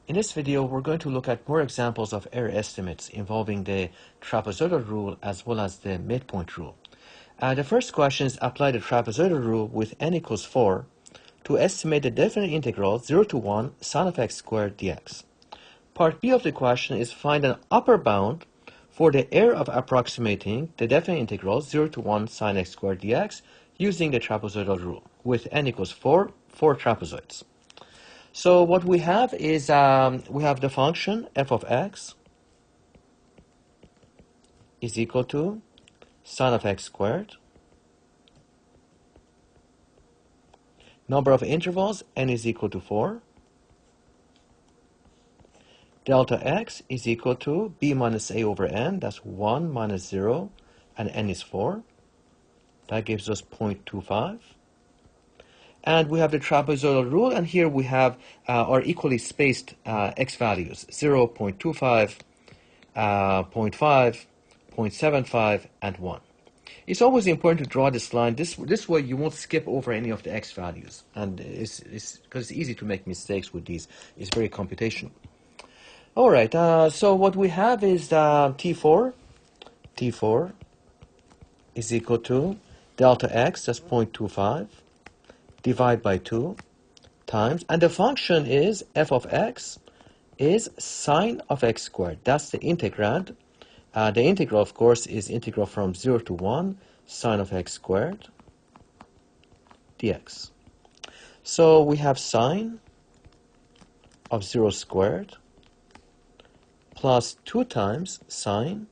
In this video, we're going to look at more examples of error estimates involving the trapezoidal rule as well as the midpoint rule. The first question is apply the trapezoidal rule with n equals 4 to estimate the definite integral 0 to 1 sin of x squared dx. Part B of the question is find an upper bound for the error of approximating the definite integral 0 to 1 sin x squared dx using the trapezoidal rule with n equals 4 for trapezoids. So what we have is we have the function f of x is equal to sin of x squared. Number of intervals, n is equal to 4. Delta x is equal to b minus a over n. That's 1 minus 0, and n is 4. That gives us 0.25. And we have the trapezoidal rule, and here we have our equally spaced x values, 0, 0.25, 0.5, 0.75, and 1. It's always important to draw this line. This way you won't skip over any of the x values. And because it's easy to make mistakes with these. It's very computational. All right, so what we have is T4. T4 is equal to delta x, that's 0.25. Divide by 2 times, and the function is f of x is sine of x squared. That's the integrand. The integral, of course, is integral from 0 to 1 sine of x squared dx. So we have sine of 0 squared plus 2 times sine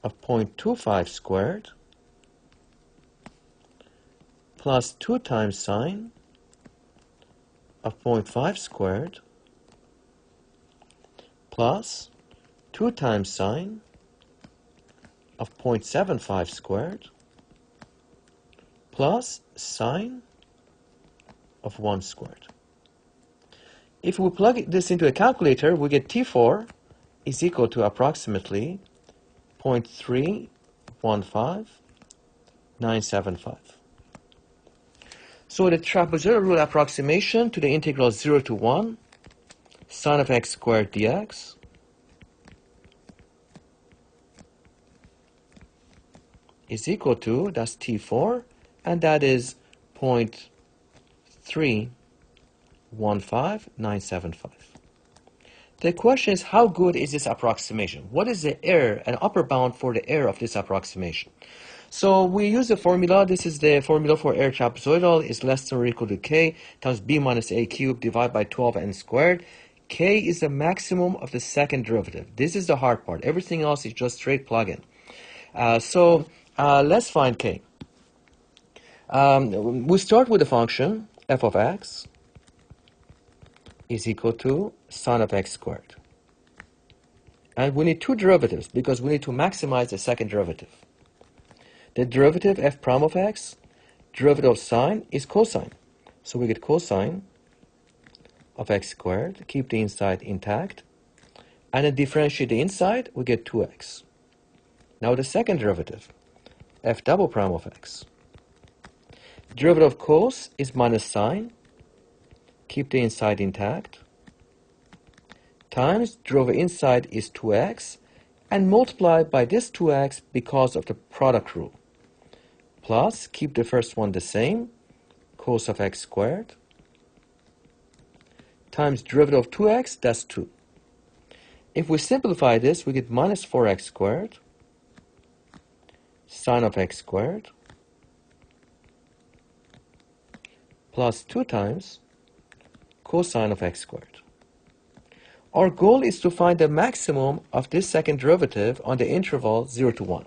of 0.25 squared plus 2 times sine of 0.5 squared plus 2 times sine of 0.75 squared plus sine of 1 squared. If we plug this into a calculator, we get T4 is equal to approximately 0.315975. So the trapezoidal rule approximation to the integral 0 to 1 sin of x squared dx is equal to, that's T4, and that is 0.315975. The question is, how good is this approximation? What is the error, an upper bound for the error of this approximation? So we use the formula. This is the formula for error trapezoidal is less than or equal to k times b minus a cubed divided by 12n squared. K is the maximum of the second derivative. This is the hard part. Everything else is just straight plug-in. So let's find k. We start with the function f of x is equal to sin of x squared. And we need two derivatives because we need to maximize the second derivative. The derivative f prime of x, derivative of sine, is cosine. So we get cosine of x squared, keep the inside intact, and then differentiate the inside, we get 2x. Now the second derivative, f double prime of x. Derivative of cos is minus sine, keep the inside intact, times derivative inside is 2x, and multiply by this 2x because of the product rule. Plus, keep the first one the same, cos of x squared, times derivative of 2x, that's 2. If we simplify this, we get minus 4x squared, sine of x squared, plus 2 times cosine of x squared. Our goal is to find the maximum of this second derivative on the interval 0 to 1.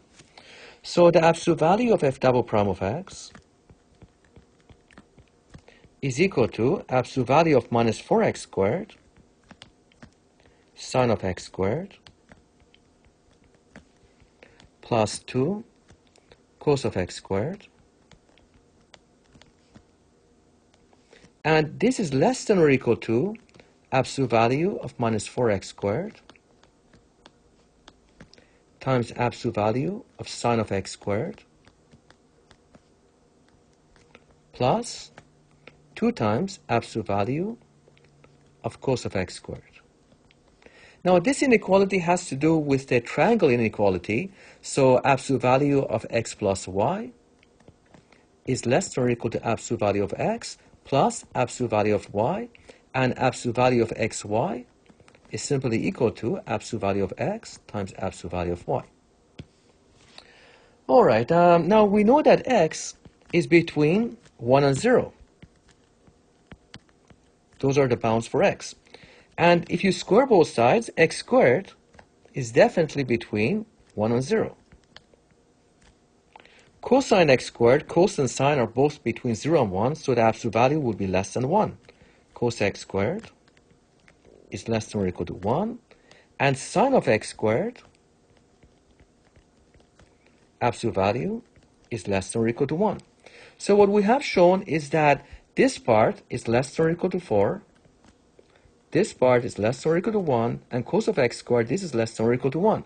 So the absolute value of f double prime of x is equal to absolute value of minus 4x squared sine of x squared plus 2 cos of x squared. And this is less than or equal to absolute value of minus 4x squared times absolute value of sine of x squared plus 2 times absolute value of cos of x squared. Now this inequality has to do with the triangle inequality, so absolute value of x plus y is less than or equal to absolute value of x plus absolute value of y, and absolute value of xy is simply equal to absolute value of x times absolute value of y. All right, now we know that x is between 1 and 0. Those are the bounds for x. And if you square both sides, x squared is definitely between 1 and 0. Cosine x squared, cos and sine are both between 0 and 1, so the absolute value would be less than 1. Cos x squared is less than or equal to 1, and sine of x squared, absolute value, is less than or equal to 1. So what we have shown is that this part is less than or equal to 4, this part is less than or equal to 1, and cos of x squared, this is less than or equal to 1.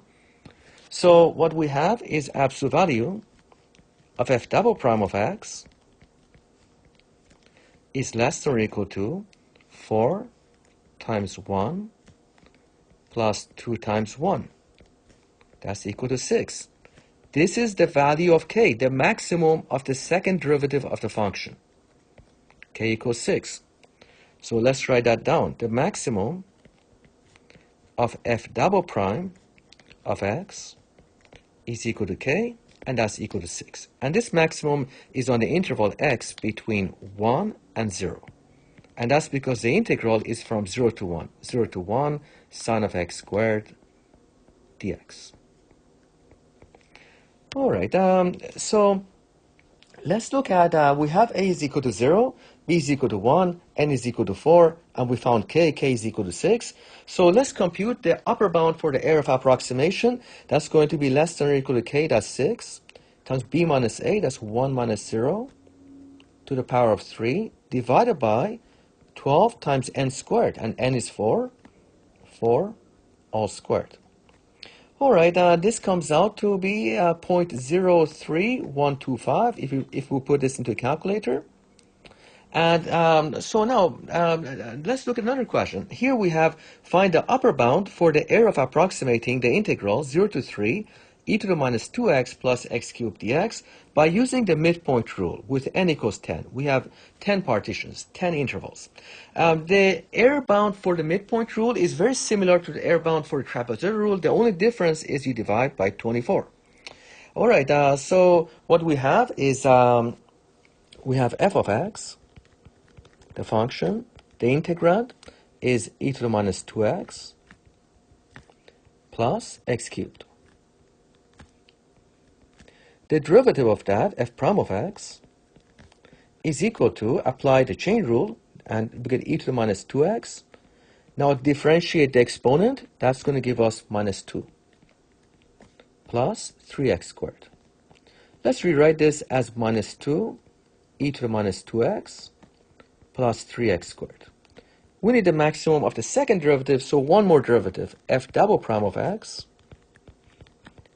So what we have is absolute value of f double prime of x is less than or equal to 4 times 1 plus 2 times 1. That's equal to 6. This is the value of k, the maximum of the second derivative of the function. K equals 6. So let's write that down. The maximum of f double prime of x is equal to k, and that's equal to 6. And this maximum is on the interval x between 1 and 0. And that's because the integral is from 0 to 1. 0 to 1 sine of x squared dx. All right, so let's look at, we have a is equal to 0, b is equal to 1, n is equal to 4, and we found k is equal to 6. So let's compute the upper bound for the error of approximation. That's going to be less than or equal to k, that's 6, times b minus a, that's 1 minus 0, to the power of 3, divided by 12 times n squared, and n is 4, all squared. All right, this comes out to be 0.03125 if we put this into a calculator. And so now, let's look at another question. Here we have find the upper bound for the error of approximating the integral 0 to 3 e to the minus 2x plus x cubed dx by using the midpoint rule with n equals 10. We have 10 partitions, 10 intervals. The error bound for the midpoint rule is very similar to the error bound for the trapezoidal rule. The only difference is you divide by 24. All right, so what we have is we have f of x, the function, the integrand is e to the minus 2x plus x cubed. The derivative of that, f prime of x, is equal to, apply the chain rule, and we get e to the minus 2x. Now differentiate the exponent, that's going to give us minus 2 plus 3x squared. Let's rewrite this as minus 2 e to the minus 2x plus 3x squared. We need the maximum of the second derivative, so one more derivative, f double prime of x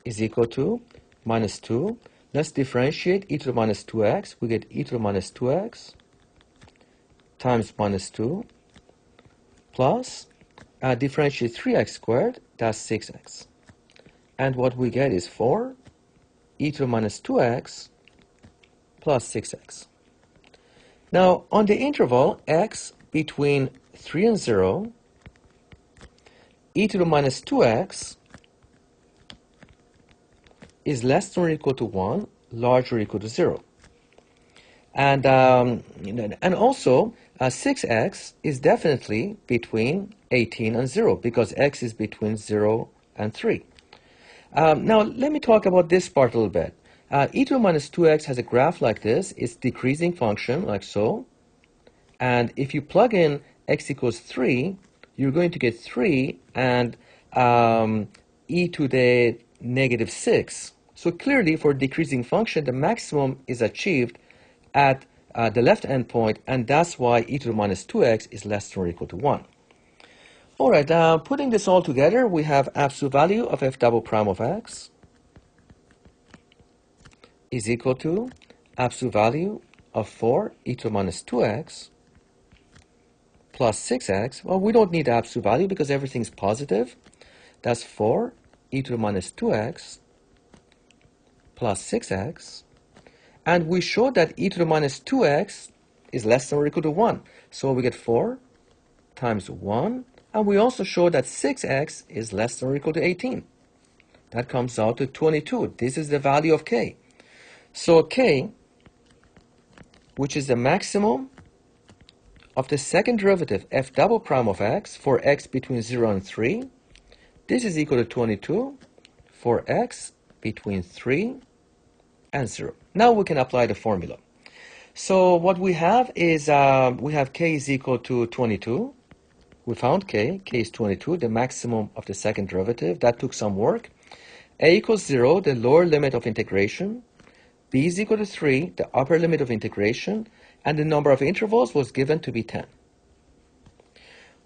is equal to minus 2. Let's differentiate e to the minus 2x. We get e to the minus 2x times minus 2 plus differentiate 3x squared, that's 6x. And what we get is 4 e to the minus 2x plus 6x. Now, on the interval x between 3 and 0, e to the minus 2x is less than or equal to 1, larger or equal to 0. And also, 6x is definitely between 18 and 0, because x is between 0 and 3. Now, let me talk about this part a little bit. E to the minus 2x has a graph like this. It's decreasing function, like so. And if you plug in x equals 3, you're going to get 3 and e to the negative 6. So clearly, for a decreasing function, the maximum is achieved at the left endpoint, and that's why e to the minus 2x is less than or equal to 1. All right, putting this all together, we have absolute value of f double prime of x is equal to absolute value of 4 e to the minus 2x plus 6x. Well, we don't need the absolute value because everything's positive. That's 4 e to the minus 2x plus 6x. And we showed that e to the minus 2x is less than or equal to 1. So we get 4 times 1. And we also showed that 6x is less than or equal to 18. That comes out to 22. This is the value of k. So k, which is the maximum of the second derivative f double prime of x for x between 0 and 3, this is equal to 22 for x between 3 and 0. Now we can apply the formula. So what we have is, we have k is equal to 22. We found k is 22, the maximum of the second derivative. That took some work. A equals 0, the lower limit of integration. B is equal to 3, the upper limit of integration. And the number of intervals was given to be 10.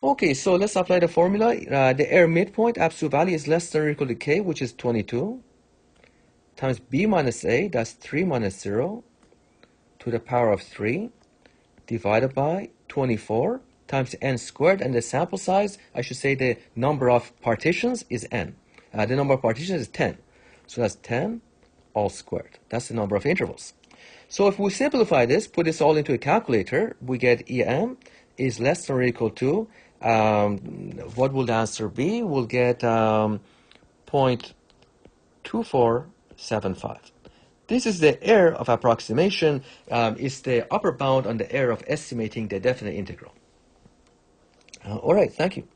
Okay, so let's apply the formula. The error midpoint absolute value is less than or equal to k, which is 22, times b minus a, that's 3 minus 0, to the power of 3, divided by 24, times n squared. And the sample size, I should say the number of partitions, is n. The number of partitions is 10. So that's 10 all squared. That's the number of intervals. So if we simplify this, put this all into a calculator, we get EM is less than or equal to, what will the answer be? We'll get 0.2475. This is the error of approximation. It's the upper bound on the error of estimating the definite integral. All right, thank you.